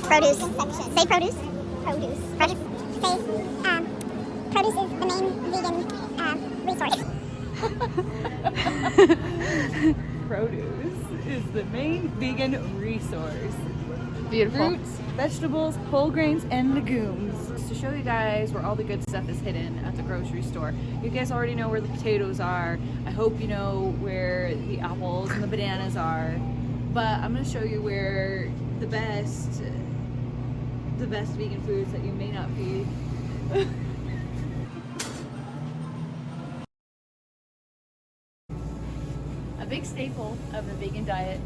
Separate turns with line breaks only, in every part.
produce section. Say produce. Produce. Produce. Say produce is the main vegan resource.
Produce is the main vegan resource.
Beautiful.
Fruits, vegetables, whole grains, and legumes. To show you guys where all the good stuff is hidden at the grocery store. You guys already know where the potatoes are. I hope you know where the apples and the bananas are. But I'm going to show you where the best vegan foods that you may not be. A big staple of the vegan diet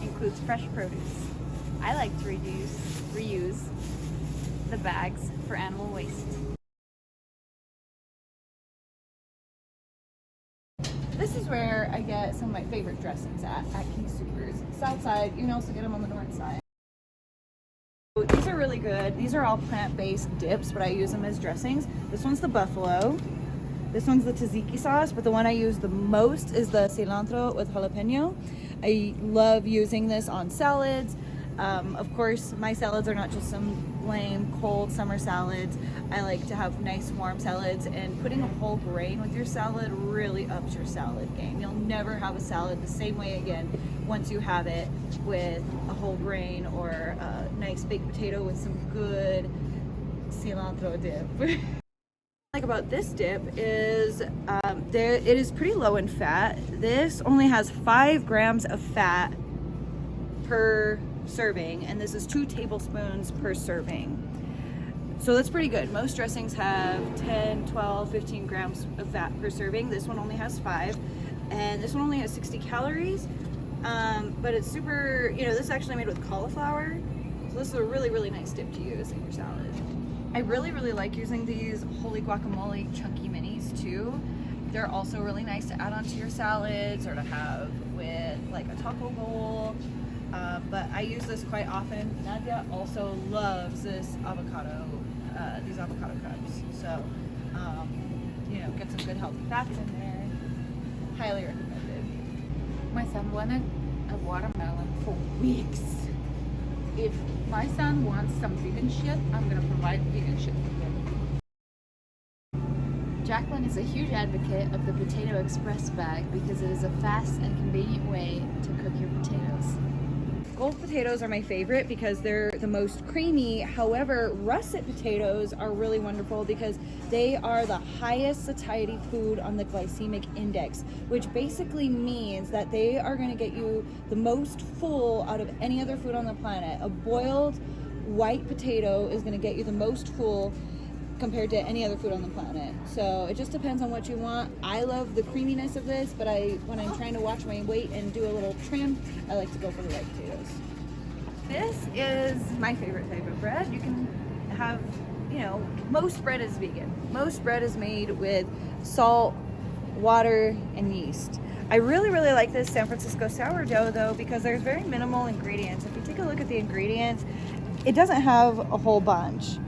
includes fresh produce. I like to reuse the bags for animal waste. This is where I get some of my favorite dressings at King Supers. South side, you can also get them on the north side. These are really good. These are all plant-based dips, but I use them as dressings. This one's the buffalo. This one's the tzatziki sauce, but the one I use the most is the cilantro with jalapeno. I love using this on salads. Of course, my salads are not just some lame, cold summer salads. I like to have nice, warm salads, and putting a whole grain with your salad really ups your salad game. You'll never have a salad the same way again once you have it with a whole grain or a nice baked potato with some good cilantro dip. Like about this dip is it is pretty low in fat. This only has 5 grams of fat per serving, and this is 2 tablespoons per serving. So that's pretty good. Most dressings have 10, 12, 15 grams of fat per serving. This one only has 5, and this one only has 60 calories. But it's super, this is actually made with cauliflower. So this is a really, really nice dip to use in your salad. I really, really like using these holy guacamole chunky minis too. They're also really nice to add onto your salads or to have with like a taco bowl. But I use this quite often. Nadia also loves these avocado cups. So, get some good healthy fats in there. Highly recommended.
My son wanted a watermelon for weeks. If my son wants some vegan shit, I'm gonna provide vegan shit for him. Jacqueline is a huge advocate of the Potato Express bag because it is a fast and convenient way to cook your potatoes.
Gold potatoes are my favorite because they're the most creamy. However, russet potatoes are really wonderful because they are the highest satiety food on the glycemic index, which basically means that they are going to get you the most full out of any other food on the planet. A boiled white potato is going to get you the most full compared to any other food on the planet. So it just depends on what you want. I love the creaminess of this, but when I'm trying to watch my weight and do a little trim, I like to go for the white potatoes. This is my favorite type of bread. You can have, most bread is vegan. Most bread is made with salt, water, and yeast. I really, really like this San Francisco sourdough though because there's very minimal ingredients. If you take a look at the ingredients, it doesn't have a whole bunch.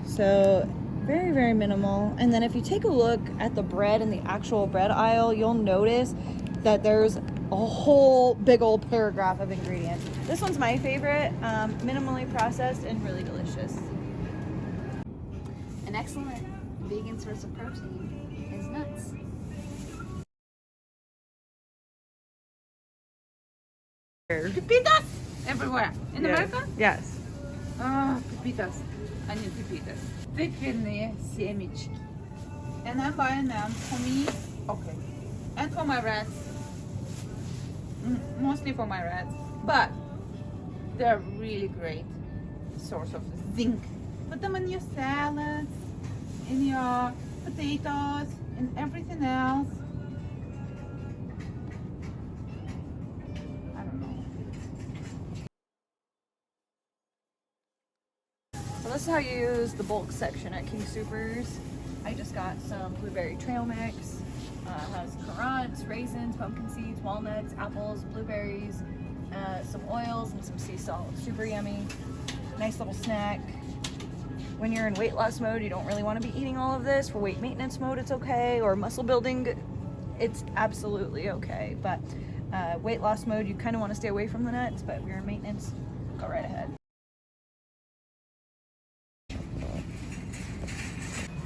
So very, very minimal. And then if you take a look at the bread in the actual bread aisle, you'll notice that there's a whole big old paragraph of ingredients. This one's my favorite, minimally processed and really delicious.
An excellent vegan source of protein is nuts. Pepitas everywhere. In America?
Yes.
Pepitas. I need pepitas. Thicken sandwich. And I'm buying them for me. Okay. And for my rats. Mostly for my rats. But they're really great source of zinc. Put them in your salads, in your potatoes, and everything else. I don't know.
Well, this is how you use the bulk section at King Supers. I just got some blueberry trail mix. Has currants, raisins, pumpkin seeds, walnuts, apples, blueberries, some oils, and some sea salt. Super yummy. Nice little snack. When you're in weight loss mode, you don't really want to be eating all of this. For weight maintenance mode, it's okay. Or muscle building, it's absolutely okay. But weight loss mode, you kind of want to stay away from the nuts. But if you're in maintenance, go right ahead.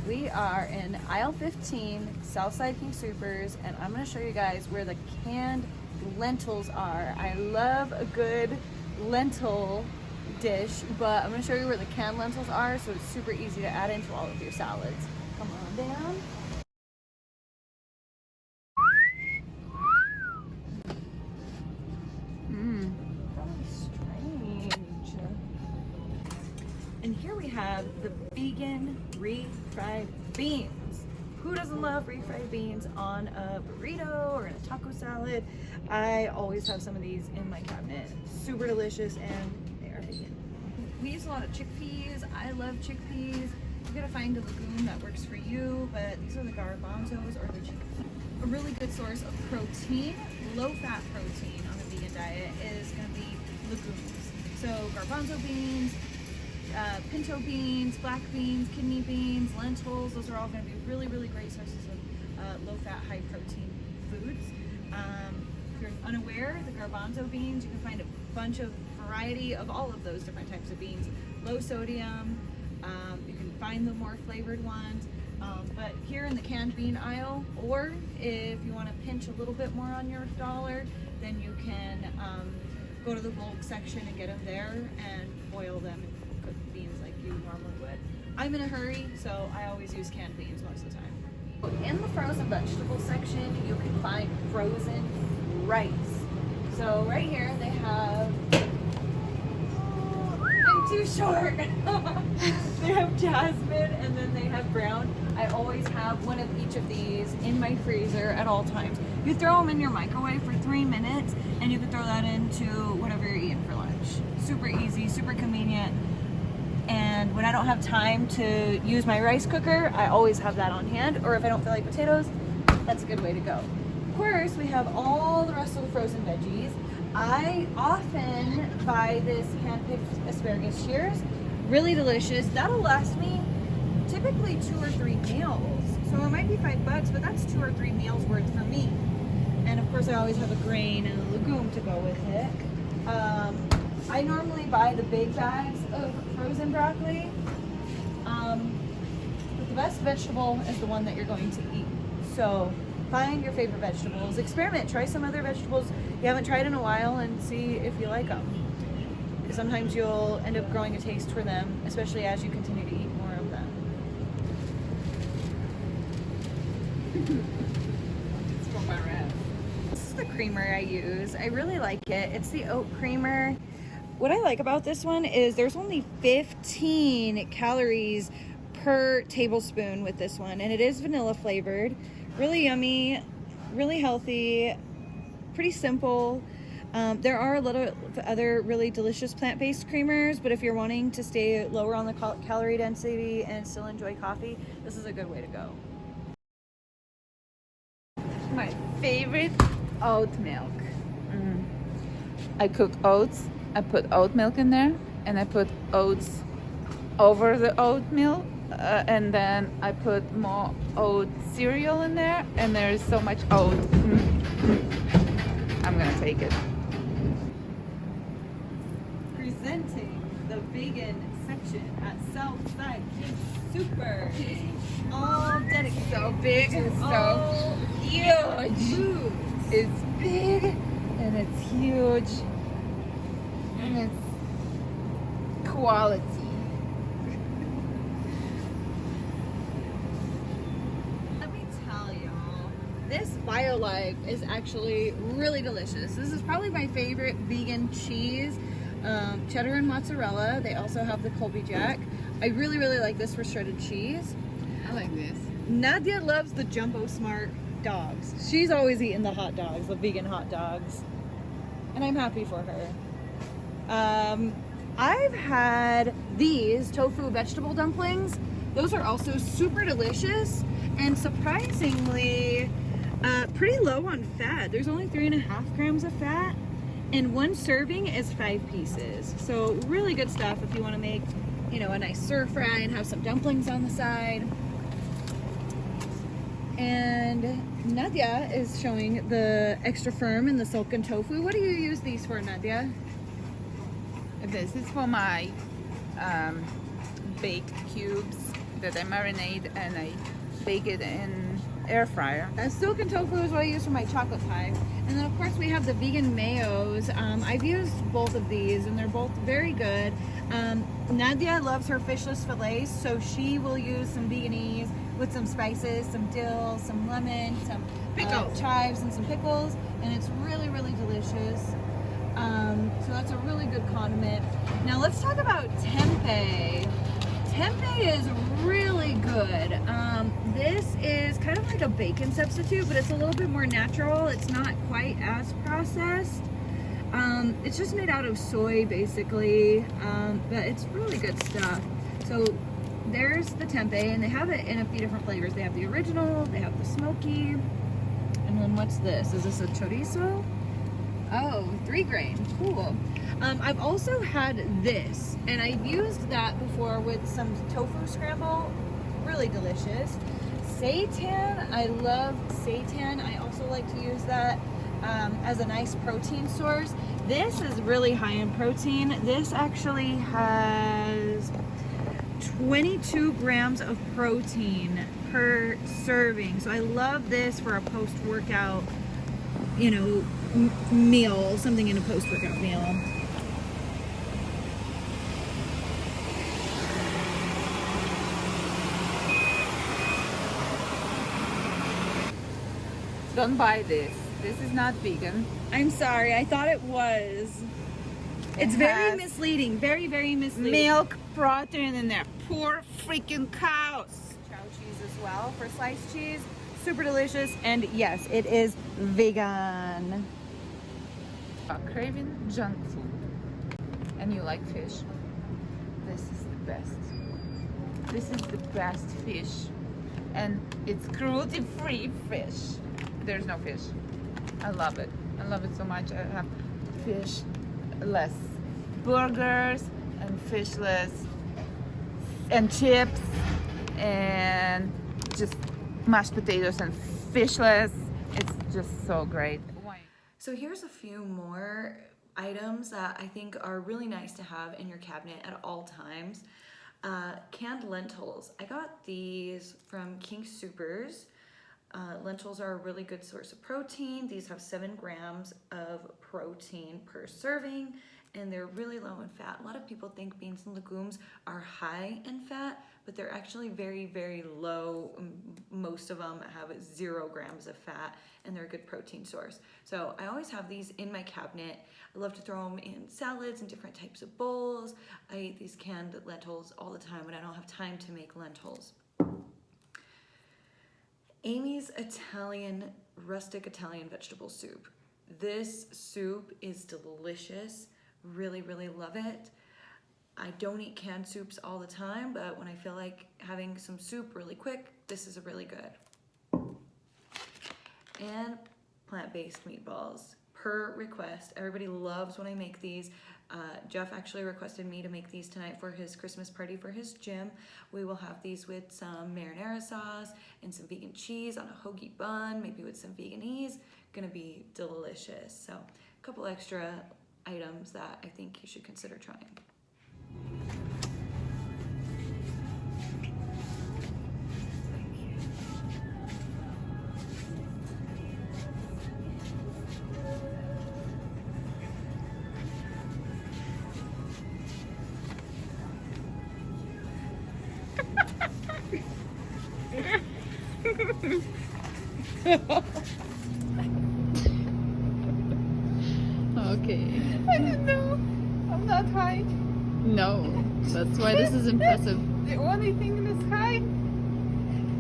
We are in aisle 15, Southside King Soopers, and I'm going to show you guys where the canned lentils are. I love a good lentil dish, but I'm going to show you where the canned lentils are, so it's super easy to add into all of your salads. Come on down. And here we have the vegan refried beans. Who doesn't love refried beans on a burrito or in a taco salad? I always have some of these in my cabinet. Super delicious, and they are vegan. We use a lot of chickpeas. I love chickpeas. You gotta find a legume that works for you, but these are the garbanzos or the chickpeas. A really good source of protein, low-fat protein on a vegan diet is gonna be legumes. So garbanzo beans, pinto beans, black beans, kidney beans, lentils, those are all going to be really, really great sources of low-fat, high-protein foods. If you're unaware, the garbanzo beans, you can find a bunch of variety of all of those different types of beans. Low sodium, you can find the more flavored ones, but here in the canned bean aisle, or if you want to pinch a little bit more on your dollar, then you can go to the bulk section and get them there and boil them and cook the beans like you normally would. I'm in a hurry, so I always use canned beans most of the time. In the frozen vegetable section, you can find frozen rice. So right here they have, I'm too short. They have jasmine and then they have brown. I always have one of each of these in my freezer at all times. You throw them in your microwave for 3 minutes and you can throw that into whatever you're eating for lunch. Super easy, super convenient. And when I don't have time to use my rice cooker, I always have that on hand. Or if I don't feel like potatoes, that's a good way to go. Of course, we have all the rest of the frozen veggies. I often buy this hand-picked asparagus shears. Really delicious. That'll last me typically 2 or 3 meals. So it might be $5, but that's 2 or 3 meals worth for me. And of course, I always have a grain and a legume to go with it. I normally buy the big bags of frozen broccoli, but the best vegetable is the one that you're going to eat. So find your favorite vegetables, experiment, try some other vegetables you haven't tried in a while and see if you like them. Sometimes you'll end up growing a taste for them, especially as you continue to eat more of them.
It's from my wrap.
This is the creamer I use. I really like it. It's the Oat Creamer. What I like about this one is there's only 15 calories per tablespoon with this one, and it is vanilla flavored. Really yummy, really healthy, pretty simple. There are a lot of other really delicious plant-based creamers, but if you're wanting to stay lower on the calorie density and still enjoy coffee, this is a good way to go.
My favorite, oat milk. I cook oats. I put oat milk in there, and I put oats over the oat milk, and then I put more oat cereal in there, and there is so much oat. I'm gonna take it.
Presenting the vegan section at Southside King Super. All dedicated.
So big, so huge.
Foods.
It's big and it's huge and it's quality.
Let me tell y'all, this BioLife is actually really delicious. This is probably my favorite vegan cheese. Cheddar and mozzarella. They also have the Colby Jack. I really, really like this for shredded cheese.
I like this.
Nadia loves the Jumbo Smart dogs. She's always eating the hot dogs, the vegan hot dogs. And I'm happy for her. I've had these tofu vegetable dumplings. Those are also super delicious and surprisingly pretty low on fat. There's only 3.5 grams of fat, and one serving is 5 pieces. So really good stuff if you want to make, you know, a nice stir fry and have some dumplings on the side. And Nadia is showing the extra firm and the silken tofu. What do you use these for, Nadia?
This is for my baked cubes that I marinate and I bake it in air fryer.
Silken tofu is what I use for my chocolate pie. And then of course we have the vegan mayos. I've used both of these and they're both very good. Nadia loves her fishless fillets, so she will use some veganese with some spices, some dill, some lemon, some chives, and some pickles, and it's really, really delicious. So that's a really good condiment. Now let's talk about tempeh. Tempeh is really good. This is kind of like a bacon substitute, but it's a little bit more natural. It's not quite as processed. It's just made out of soy basically, but it's really good stuff. So there's the tempeh, and they have it in a few different flavors. They have the original, they have the smoky, and then what's this? Is this a chorizo? Oh, 3 grain, cool. I've also had this, and I've used that before with some tofu scramble, really delicious. Seitan, I love seitan. I also like to use that as a nice protein source. This is really high in protein. This actually has 22 grams of protein per serving. So I love this for a post-workout, you know, meal, something in a post-workout meal.
Don't buy this. This is not vegan.
I'm sorry, I thought it was. It's very misleading, very, very misleading.
Milk, protein in there. Poor freaking cows.
Chow cheese as well for sliced cheese. Super delicious, and yes, it is vegan.
Craving junk food and you like fish, this is the best. This is the best fish, and it's cruelty-free fish. There's no fish. I love it. I love it so much. I have fish-less burgers and fishless and chips and just mashed potatoes and fishless. It's just so great.
So here's a few more items that I think are really nice to have in your cabinet at all times. Canned lentils. I got these from King Soopers. Lentils are a really good source of protein. These have 7 grams of protein per serving, and they're really low in fat. A lot of people think beans and legumes are high in fat, but they're actually very, very low. Most of them have 0 grams of fat, and they're a good protein source. So I always have these in my cabinet. I love to throw them in salads and different types of bowls. I eat these canned lentils all the time when I don't have time to make lentils. Amy's Rustic Italian vegetable soup. This soup is delicious. Really, really love it. I don't eat canned soups all the time, but when I feel like having some soup really quick, this is a really good. And plant-based meatballs, per request. Everybody loves when I make these. Jeff actually requested me to make these tonight for his Christmas party for his gym. We will have these with some marinara sauce and some vegan cheese on a hoagie bun, maybe with some veganese. Gonna be delicious. So a couple extra items that I think you should consider trying.
Okay.
I don't know. I'm not high.
No, that's why this is impressive.
The only thing that's high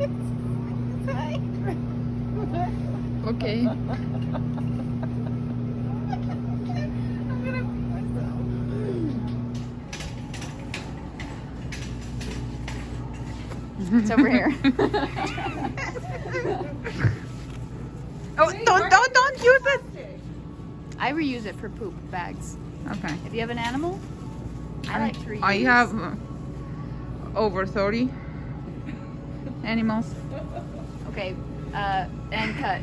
is high.
Okay.
I'm gonna pee myself.
It's over here.
Oh, don't use it.
I reuse it for poop bags.
Okay.
If you have an animal, I like to reuse.
I have over 30 animals.
Okay, and cut.